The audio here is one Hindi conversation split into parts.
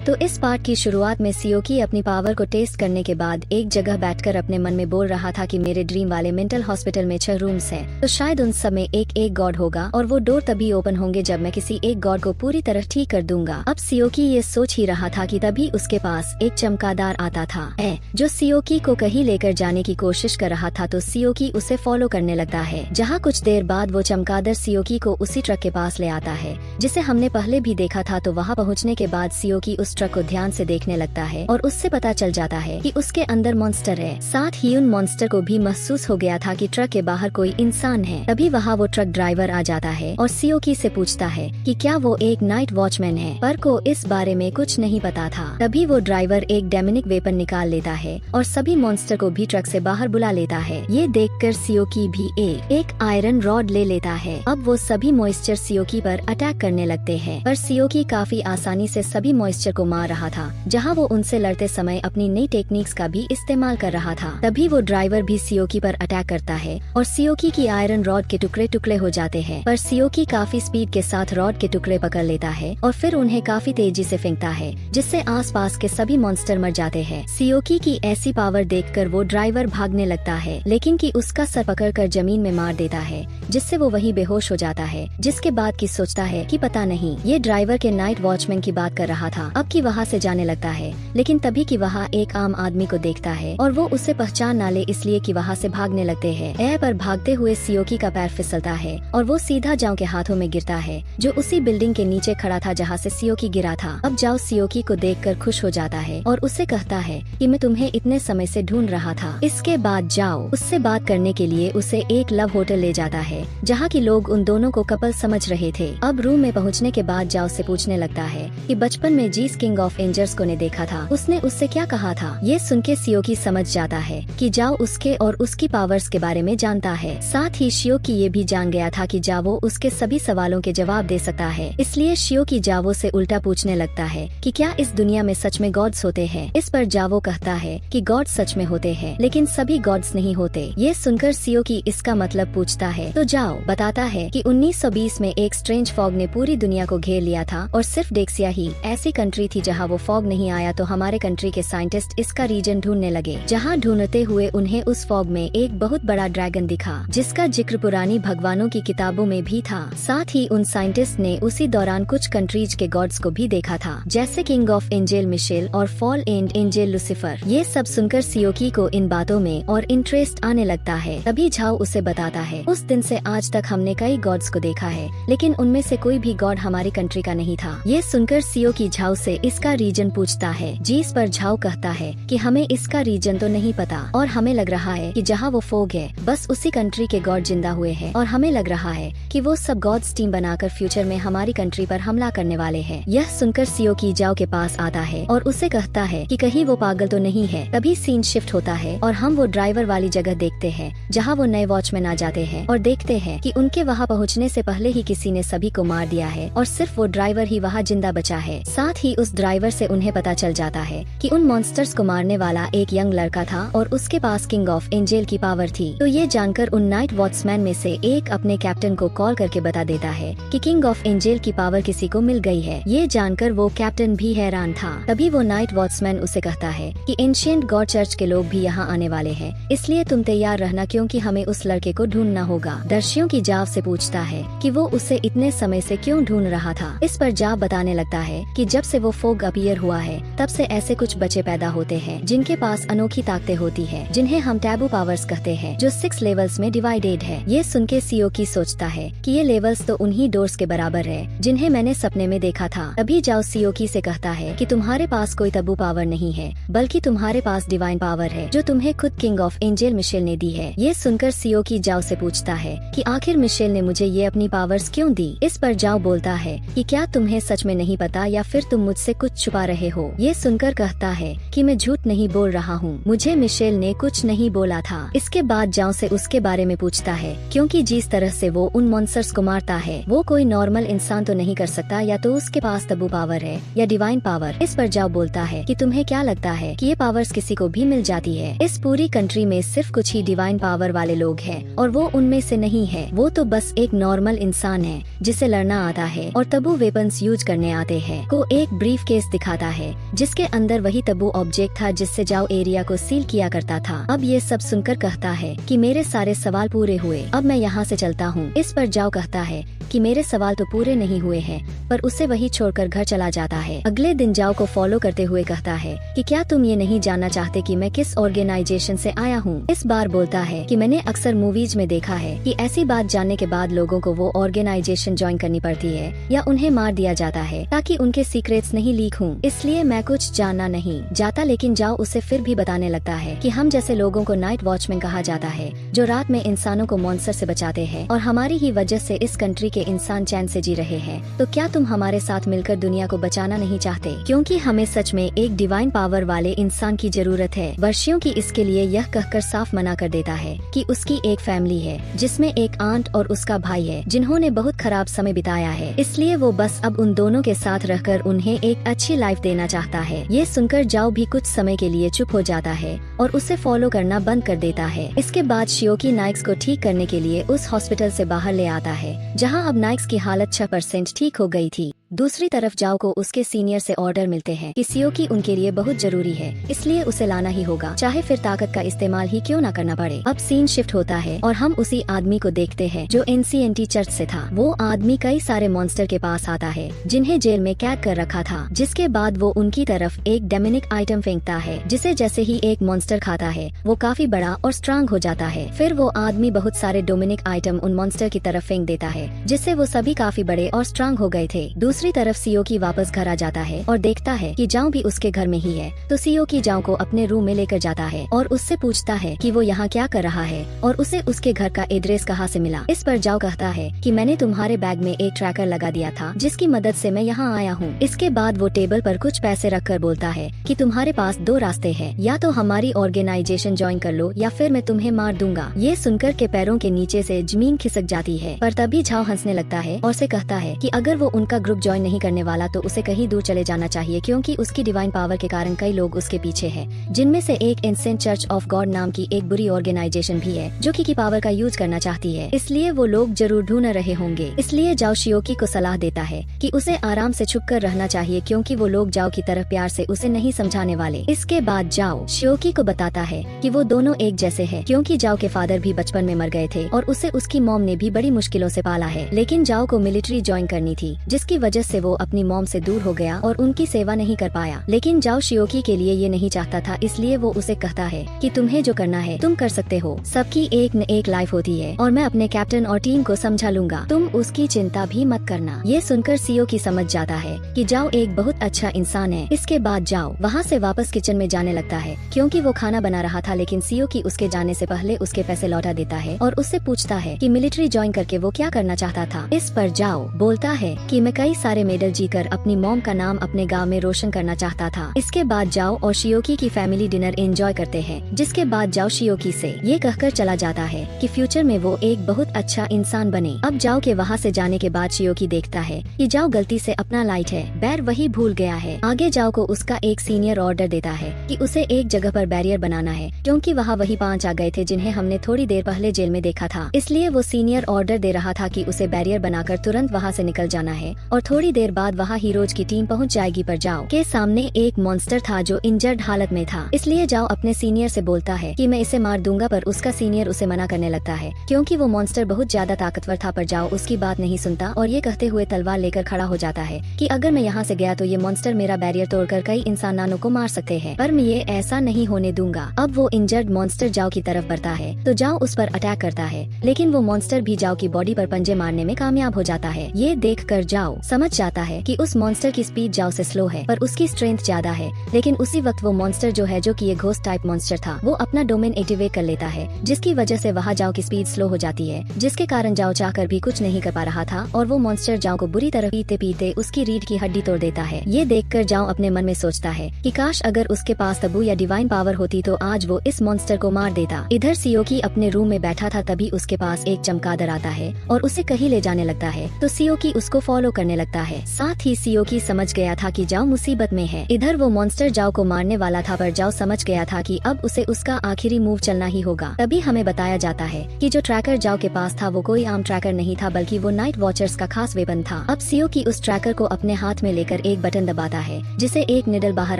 तो इस पार्ट की शुरुआत में सियोकी अपनी पावर को टेस्ट करने के बाद एक जगह बैठकर अपने मन में बोल रहा था कि मेरे ड्रीम वाले मेंटल हॉस्पिटल में 6 रूम्स हैं, तो शायद उन सब में एक गॉड होगा और वो डोर तभी ओपन होंगे जब मैं किसी एक गॉड को पूरी तरह ठीक कर दूंगा। अब सियोकी ये सोच ही रहा था कि तभी उसके पास एक चमगादड़ आता था जो सियोकी को कहीं लेकर जाने की कोशिश कर रहा था, तो सियोकी उसे फॉलो करने लगता है। जहाँ कुछ देर बाद वो चमगादड़ सियोकी को उसी ट्रक के पास ले आता है जिसे हमने पहले भी देखा था। तो वहाँ पहुँचने के बाद सियोकी उस ट्रक को ध्यान से देखने लगता है और उससे पता चल जाता है कि उसके अंदर मॉन्स्टर है। साथ ही उन मॉन्स्टर को भी महसूस हो गया था कि ट्रक के बाहर कोई इंसान है। तभी वहाँ वो ट्रक ड्राइवर आ जाता है और सियोकी से पूछता है कि क्या वो एक नाइट वॉचमैन है, पर को इस बारे में कुछ नहीं पता था। तभी वो ड्राइवर एक डेमोनिक वेपन निकाल लेता है और सभी मॉन्स्टर को भी ट्रक से बाहर बुला लेता है। ये देखकर सियोकी भी एक आयरन रॉड ले लेता है। अब वो सभी मॉइस्चर सियोकी पर अटैक करने लगते हैं, पर सियोकी काफी आसानी से सभी मॉइस्चर को मार रहा था। जहाँ वो उनसे लड़ते समय अपनी नई टेक्निक्स का भी इस्तेमाल कर रहा था। तभी वो ड्राइवर भी सियोकी पर अटैक करता है और सियोकी की आयरन रॉड के टुकड़े टुकड़े हो जाते हैं, पर सियोकी काफी स्पीड के साथ रॉड के टुकड़े पकड़ लेता है और फिर उन्हें काफी तेजी से फेंकता है, जिससे आसपास के सभी मॉन्स्टर मर जाते हैं। सियोकी की ऐसी पावर देखकर वो ड्राइवर भागने लगता है, लेकिन कि उसका सर पकड़कर जमीन में मार देता है, जिससे वो वहीं बेहोश हो जाता है। जिसके बाद की सोचता है कि पता नहीं ये ड्राइवर के नाइट वॉचमैन की बात कर रहा था। अब की वहाँ से जाने लगता है, लेकिन तभी की वहाँ एक आम आदमी को देखता है और वो उसे पहचान ना ले इसलिए कि वहाँ से भागने लगते हैं। पर भागते हुए सियोकी का पैर फिसलता है और वो सीधा जाओ के हाथों में गिरता है, जो उसी बिल्डिंग के नीचे खड़ा था जहाँ से सियोकी गिरा था। अब जाओ सियोकी को देखकर खुश हो जाता है और उससे कहता है कि मैं तुम्हें इतने समय से ढूंढ रहा था। इसके बाद जाओ उससे बात करने के लिए उसे एक लव होटल ले जाता है, जहाँ की लोग उन दोनों को कपल समझ रहे थे। अब रूम में पहुँचने के बाद जाओ से पूछने लगता है कि बचपन में जीस किंग ऑफ एंजल्स को ने देखा था, उसने उससे क्या कहा था। ये सुन के सियोकी समझ जाता है कि जाओ उसके और उसकी पावर्स के बारे में जानता है। साथ ही सियोकी ये भी जान गया था कि जावो उसके सभी सवालों के जवाब दे सकता है, इसलिए सियोकी जावो से उल्टा पूछने लगता है कि क्या इस दुनिया में सच में गॉड्स होते हैं। इस पर जावो कहता है कि गॉड्स सच में होते हैं, लेकिन सभी गॉड्स नहीं होते। ये सुनकर सियोकी इसका मतलब पूछता है, तो जाओ बताता है कि 1920 में एक स्ट्रेंज फॉग ने पूरी दुनिया को घेर लिया था और सिर्फ डेक्सिया ही ऐसी कंट्री थी जहाँ वो फॉग नहीं आया। तो हमारे कंट्री के साइंटिस्ट इसका रीजन ढूंढने लगे। जहाँ ढूंढते हुए उन्हें उस फॉग में एक बहुत बड़ा ड्रैगन दिखा, जिसका जिक्र पुरानी भगवानों की किताबों में भी था। साथ ही उन साइंटिस्ट ने उसी दौरान कुछ कंट्रीज के गॉड्स को भी देखा था, जैसे किंग ऑफ एंजल मिशेल और फॉल एंड एंजल लूसीफर। ये सब सुनकर सियोकी को इन बातों में और इंटरेस्ट आने लगता है। तभी झाओ उसे बताता है, उस दिन से आज तक हमने कई गॉड्स को देखा है, लेकिन उनमें से कोई भी गॉड हमारी कंट्री का नहीं था। ये सुनकर सियोकी झाओ से इसका रीजन पूछता है, जिस पर झाओ कहता है कि हमें इसका रीजन तो नहीं पता और हमें लग रहा है कि जहाँ वो फोग है बस उसी कंट्री के गॉड जिंदा हुए हैं और हमें लग रहा है कि वो सब गॉड्स टीम बनाकर फ्यूचर में हमारी कंट्री पर हमला करने वाले हैं। यह सुनकर सियोकी झाओ के पास आता है और उसे कहता है कि कहीं वो पागल तो नहीं है। तभी सीन शिफ्ट होता है और हम वो ड्राइवर वाली जगह देखते हैं जहाँ वो नए वॉचमैन आ जाते हैं और देखते हैं कि उनके वहाँ पहुँचने से पहले ही किसी ने सभी को मार दिया है और सिर्फ वो ड्राइवर ही वहाँ जिंदा बचा है। साथ ही उस ड्राइवर से उन्हें पता चल जाता है कि उन मॉन्स्टर्स को मारने वाला एक यंग लड़का था और उसके पास किंग ऑफ एंजल की पावर थी। तो ये जानकर उन नाइट वॉचमैन में से एक अपने कैप्टन को कॉल करके बता देता है कि किंग ऑफ एंजल की पावर किसी को मिल गई है। ये जानकर वो कैप्टन भी हैरान था। तभी वो नाइट वॉचमैन उसे कहता है कि एंशिएंट गॉड चर्च के लोग भी यहाँ आने वाले हैं, इसलिए तुम तैयार रहना क्योंकि हमें उस लड़के को ढूंढना होगा। दर्शियों की जाव से पूछता है कि वो उसे इतने समय से क्यों ढूंढ रहा था। इस पर जाव बताने लगता है कि जब से वो फोग अपीयर हुआ है तब से ऐसे कुछ बच्चे पैदा होते हैं जिनके पास अनोखी ताकतें होती है, जिन्हें हम टैबू पावर्स कहते हैं, जो 6 लेवल्स में डिवाइडेड है। ये सुन के सियोकी सोचता है कि ये लेवल्स तो उन्हीं डोर्स के बराबर है जिन्हें मैंने सपने में देखा था। तभी जाओ सियोकी से कहता है कि तुम्हारे पास कोई तबू पावर नहीं है, बल्कि तुम्हारे पास डिवाइन पावर है जो तुम्हें खुद किंग ऑफ एंजल मिशेल ने दी है। ये सुनकर सियोकी जाओ से पूछता है कि आखिर मिशेल ने मुझे ये अपनी पावर्स क्यों दी। इस पर जाओ बोलता है कि क्या तुम्हें सच में नहीं पता या फिर तुम मुझसे कुछ छुपा रहे हो। ये सुनकर कहता है कि मैं झूठ नहीं बोल रहा हूँ, मुझे मिशेल ने कुछ नहीं बोला था। इसके बाद जाओ से उसके बारे में पूछता है, क्योंकि जिस तरह से वो उन मॉन्स्टर्स को मारता है वो कोई नॉर्मल इंसान तो नहीं कर सकता, या तो उसके पास तबू पावर है या डिवाइन पावर। इस पर जाओ बोलता है कि तुम्हें क्या लगता है कि ये पावर्स किसी को भी मिल जाती है। इस पूरी कंट्री में सिर्फ कुछ ही डिवाइन पावर वाले लोग हैं और वो उनमें से नहीं है। वो तो बस एक नॉर्मल इंसान है जिसे लड़ना आता है और तबू वेपन्स यूज करने आते हैं। को एक ब्रीफ केस दिखाता है जिसके अंदर वही तबू ऑब्जेक्ट था जिससे जाओ एरिया को सील किया करता था। अब ये सब सुनकर कहता है कि मेरे सारे सवाल पूरे हुए, अब मैं यहाँ से चलता हूँ। इस पर जाओ कहता है कि मेरे सवाल तो पूरे नहीं हुए हैं, पर उसे वही छोड़कर घर चला जाता है। अगले दिन जाओ को फॉलो करते हुए कहता है कि क्या तुम ये नहीं जानना चाहते कि मैं किस ऑर्गेनाइजेशन से आया हूँ। इस बार बोलता है कि मैंने अक्सर मूवीज में देखा है कि ऐसी बात जानने के बाद लोगों को वो ऑर्गेनाइजेशन ज्वाइन करनी पड़ती है या उन्हें मार दिया जाता है ताकि उनके सीक्रेट्स नहीं लीक हों। इसलिए मैं कुछ जानना नहीं जाता, लेकिन जाओ उसे फिर भी बताने लगता है कि हम जैसे लोगों को नाइट वॉचमैन कहा जाता है जो रात में इंसानों को मॉन्स्टर से बचाते हैं, और हमारी ही वजह से इस कंट्री के इंसान चैन से जी रहे हैं। तो क्या तुम हमारे साथ मिलकर दुनिया को बचाना नहीं चाहते? क्योंकि हमें सच में एक डिवाइन पावर वाले इंसान की जरूरत है। वर्षियों की इसके लिए यह कहकर साफ मना कर देता है कि उसकी एक फैमिली है जिसमें एक आंट और उसका भाई है जिन्होंने बहुत खराब समय बिताया है, इसलिए वो बस अब उन दोनों के साथ रहकर उन्हें एक अच्छी लाइफ देना चाहता है। ये सुनकर जाओ भी कुछ समय के लिए चुप हो जाता है और उसे फॉलो करना बंद कर देता है। इसके बाद शियोकी नाइक्स को ठीक करने के लिए उस हॉस्पिटल से बाहर ले आता है जहां अब नाइक्स की हालत 6% ठीक हो गई थी। दूसरी तरफ जाओ को उसके सीनियर से ऑर्डर मिलते हैं कि शियोकी उनके लिए बहुत जरूरी है, इसलिए उसे लाना ही होगा, चाहे फिर ताकत का इस्तेमाल ही क्यों ना करना पड़े। अब सीन शिफ्ट होता है और हम उसी आदमी को देखते हैं जो NCNT चर्च से था। वो आदमी कई सारे मॉन्स्टर के पास आता है जिन्हें जेल में कैद कर रखा था, जिसके बाद वो उनकी तरफ एक डेमोनिक आइटम फेंकता है जिसे जैसे ही एक मॉन्स्टर खाता है वो काफी बड़ा और स्ट्रांग हो जाता है। फिर वो आदमी बहुत सारे डोमिनिक आइटम उन मॉन्स्टर की तरफ फेंक देता है जिससे वो सभी काफी बड़े और स्ट्रांग हो गए थे। दूसरी तरफ शियोकी वापस घर आ जाता है और देखता है कि जाओ भी उसके घर में ही है, तो शियोकी जाओ को अपने रूम में लेकर जाता है और उससे पूछता है कि वो यहाँ क्या कर रहा है और उसे उसके घर का एड्रेस कहाँ से मिला। इस पर जाओ कहता है कि मैंने तुम्हारे बैग में एक ट्रैकर लगा दिया था जिसकी मदद से मैं यहाँ आया हूँ। इसके बाद वो टेबल पर कुछ पैसे रखकर बोलता है कि तुम्हारे पास दो रास्ते हैं, या तो हमारी ऑर्गेनाइजेशन ज्वाइन कर लो या फिर मैं तुम्हें मार दूंगा। ये सुनकर के पैरों के नीचे से जमीन खिसक जाती है, पर तभी झाओ हंसने लगता है और से कहता है कि अगर वो उनका ग्रुप ज्वाइन नहीं करने वाला तो उसे कहीं दूर चले जाना चाहिए, क्योंकि उसकी डिवाइन पावर के कारण कई लोग उसके पीछे हैं, जिनमें से एक इंसेंट चर्च ऑफ गॉड नाम की एक बुरी ऑर्गेनाइजेशन भी है जो की पावर का यूज करना चाहती है, इसलिए वो लोग जरूर ढूंढ रहे होंगे। इसलिए जाओ शियोकी को सलाह देता है कि उसे आराम से छुप कर रहना चाहिए, क्योंकि वो लोग जाओ की तरफ प्यार से उसे नहीं समझाने वाले। इसके बाद जाओ शियोकी को बताता है कि वो दोनों एक जैसे हैं, क्योंकि जाओ के फादर भी बचपन में मर गए थे और उसे उसकी मॉम ने भी बड़ी मुश्किलों से पाला है, लेकिन जाओ को मिलिट्री ज्वाइन करनी थी जिसकी वजह से वो अपनी मॉम से दूर हो गया और उनकी सेवा नहीं कर पाया। लेकिन जाओ शियोकी के लिए ये नहीं चाहता था, इसलिए वो उसे कहता है कि तुम्हें जो करना है तुम कर सकते हो, सबकी एक न एक लाइफ होती है और मैं अपने कैप्टन और टीम को समझा लूंगा, तुम उसकी चिंता भी मत करना। ये सुनकर शियोकी समझ जाता है कि जाओ एक बहुत अच्छा इंसान है। इसके बाद जाओ वहाँ से वापस किचन में जाने लगता है क्योंकि वो खाना बना रहा था, लेकिन शियोकी उसके जाने से पहले उसके पैसे लौटा देता है और उससे पूछता है कि मिलिट्री ज्वाइन करके वो क्या करना चाहता था। इस पर जाओ बोलता है कि मैं कई सारे मेडल जीकर अपनी मॉम का नाम अपने गांव में रोशन करना चाहता था। इसके बाद जाओ और शियोकी की फैमिली डिनर एंजॉय करते हैं, जिसके बाद जाओ शियोकी से ये कहकर चला जाता है कि फ्यूचर में वो एक बहुत अच्छा इंसान बने। अब जाओ के वहाँ से जाने के बाद शियोकी देखता है कि जाओ गलती से अपना लाइट है बैर वही भूल गया है। आगे जाओ को उसका एक सीनियर ऑर्डर देता है कि उसे एक जगह पर बैरियर बनाना है, क्योंकि वहाँ वही 5 आ गए थे जिन्हें हमने थोड़ी देर पहले जेल में देखा था। इसलिए वो सीनियर ऑर्डर दे रहा था कि उसे बैरियर बनाकर तुरंत वहाँ से निकल जाना है और थोड़ी देर बाद वहाँ हीरोज की टीम पहुँच जाएगी। पर जाओ के सामने एक मॉन्स्टर था जो इंजर्ड हालत में था, इसलिए जाओ अपने सीनियर से बोलता है कि मैं इसे मार दूंगा, पर उसका सीनियर उसे मना करने लगता है क्योंकि वो मॉन्स्टर बहुत ज्यादा ताकतवर था। पर जाओ उसकी बात नहीं सुनता और ये कहते हुए तलवार लेकर खड़ा हो जाता है कि अगर मैं यहाँ से गया तो ये मॉन्स्टर मेरा बैरियर तोड़कर कई इंसानों को मार सकते हैं, पर मैं ये ऐसा नहीं होने दूंगा। अब वो इंजर्ड मॉन्स्टर जाओ की तरफ बढ़ता है तो जाओ उस पर अटैक करता है, लेकिन वो मॉन्स्टर भी जाओ की बॉडी पर पंजे मारने में कामयाब हो जाता है। ये देख कर जाओ समझ जाता है कि उस मॉन्स्टर की स्पीड जाओ से स्लो है पर उसकी स्ट्रेंथ ज्यादा है। लेकिन उसी वक्त वो मॉन्स्टर जो है जो कि ये घोस्ट टाइप मॉन्स्टर था, वो अपना डोमेन एक्टिवेट कर लेता है, जिसकी वजह से वहाँ जाओ की स्पीड स्लो हो जाती है, जिसके कारण जाओ चाहकर भी कुछ नहीं कर पा रहा था और वो मॉन्स्टर जाओ को बुरी तरह पीते पीते उसकी रीढ़ की हड्डी तोड़ देता है। ये देखकर जाओ अपने मन में सोचता है कि काश अगर उसके पास तबू या डिवाइन पावर होती तो आज वो इस मॉन्स्टर को मार देता। इधर शियोकी अपने रूम में बैठा था, तभी उसके पास एक चमगादड़ आता है और उसे कहीं ले जाने लगता है, तो शियोकी उसको फॉलो करने लगता लगता है। साथ ही सियोकी समझ गया था कि जाओ मुसीबत में है। इधर वो मॉन्स्टर जाओ को मारने वाला था, पर जाओ समझ गया था कि अब उसे उसका आखिरी मूव चलना ही होगा। तभी हमें बताया जाता है कि जो ट्रैकर जाओ के पास था वो कोई आम ट्रैकर नहीं था, बल्कि वो नाइट वॉचर्स का खास वेपन था। अब सियोकी उस ट्रैकर को अपने हाथ में लेकर एक बटन दबाता है, जिसे एक निडल बाहर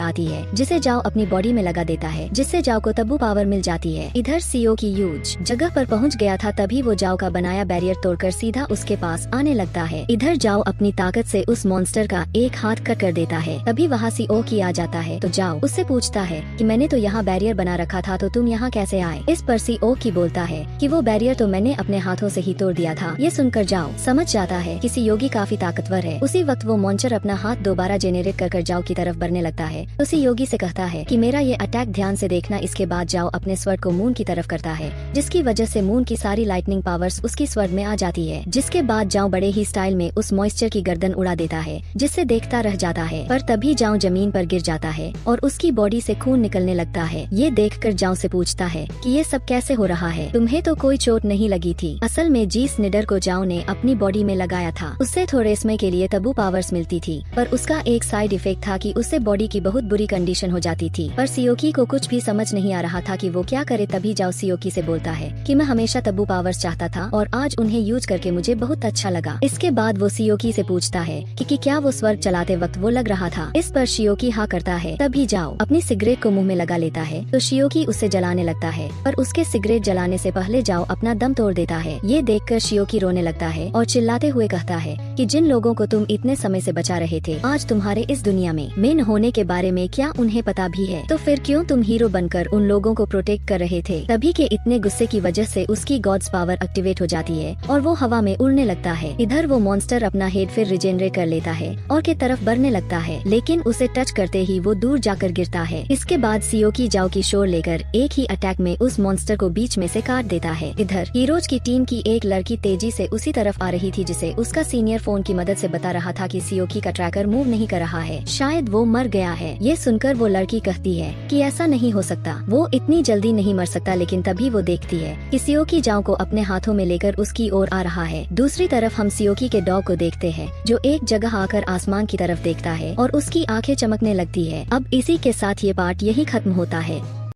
आती है, जिसे जाओ अपनी बॉडी में लगा देता है, जिससे जाओ को तब्बू पावर मिल जाती है। इधर सियोकी यूज जगह पर पहुंच गया था, तभी वो जाओ का बनाया बैरियर तोड़कर सीधा उसके पास आने लगता है। इधर जाओ अपनी ताकत से उस मॉन्स्टर का एक हाथ कट कर देता है। तभी वहाँ सियोकी आ जाता है तो जाओ उससे पूछता है कि मैंने तो यहाँ बैरियर बना रखा था, तो तुम यहाँ कैसे आए। इस पर सियोकी बोलता है कि वो बैरियर तो मैंने अपने हाथों से ही तोड़ दिया था। ये सुनकर जाओ समझ जाता है कि सियोगी काफी ताकतवर है। उसी वक्त वो मॉन्स्टर अपना हाथ दोबारा जेनरेट कर जाओ की तरफ बढ़ने लगता है। तो सियोगी से कहता है कि मेरा ये अटैक ध्यान से देखना। इसके बाद जाओ अपने स्वर्ड को मून की तरफ करता है, जिसकी वजह से मून की सारी लाइटनिंग पावर्स उसकी स्वर्ड में आ जाती है। जिसके बाद जाओ बड़े ही स्टाइल में उस मॉइस्चर की गर्दन उड़ा देता है, जिससे देखता रह जाता है। पर तभी जाओ जमीन पर गिर जाता है और उसकी बॉडी से खून निकलने लगता है। ये देखकर जाओ से पूछता है कि ये सब कैसे हो रहा है, तुम्हें तो कोई चोट नहीं लगी थी। असल में जीस निडर को जाओ ने अपनी बॉडी में लगाया था। उससे थोड़े समय के लिए तब्बू पावर्स मिलती थी, पर उसका एक साइड इफेक्ट था कि उससे बॉडी की बहुत बुरी कंडीशन हो जाती थी। पर सियोकी को कुछ भी समझ नहीं आ रहा था कि वो क्या करे। तभी जाओ सियोकी से बोलता है कि मैं हमेशा तब्बू पावर्स चाहता था और आज उन्हें यूज करके मुझे बहुत अच्छा लगा। इसके बाद वो सियोकी से पूछता है कि क्या वो स्वर्ग चलाते वक्त वो लग रहा था। इस पर सियोकी हाँ करता है। तभी जाओ अपनी सिगरेट को मुंह में लगा लेता है तो सियोकी उसे जलाने लगता है, पर उसके सिगरेट जलाने से पहले जाओ अपना दम तोड़ देता है। ये देखकर सियोकी रोने लगता है और चिल्लाते हुए कहता है कि जिन लोगों को तुम इतने समय से बचा रहे थे, आज तुम्हारे इस दुनिया में मेन होने के बारे में क्या उन्हें पता भी है? तो फिर क्यों तुम हीरो बनकर उन लोगों को प्रोटेक्ट कर रहे थे? तभी के इतने गुस्से की वजह से उसकी गॉड्स पावर एक्टिवेट हो जाती है और वो हवा में उड़ने लगता है। इधर वो मॉन्स्टर अपना हेड फिर रिजेनरेट कर लेता है और के तरफ बढ़ने लगता है, लेकिन उसे टच करते ही वो दूर जाकर गिरता है। इसके बाद सियोकी जाओ की शोर लेकर एक ही अटैक में उस मॉन्स्टर को बीच में से काट देता है। इधर हीरोज की टीम की एक लड़की तेजी से उसी तरफ आ रही थी, जिसे उसका सीनियर फोन की मदद से बता रहा था कि सियोकी का ट्रैकर मूव नहीं कर रहा है, शायद वो मर गया है। ये सुनकर वो लड़की कहती है कि ऐसा नहीं हो सकता, वो इतनी जल्दी नहीं मर सकता। लेकिन तभी वो देखती है कि सियोकी जाओ को अपने हाथों में लेकर उसकी ओर आ रहा है। दूसरी तरफ हम सियोकी के डॉग को देखते हैं, जो एक जगह आकर आसमान की तरफ देखता है और उसकी आंखें चमकने लगती है। अब इसी के साथ ये पार्ट यही खत्म होता है।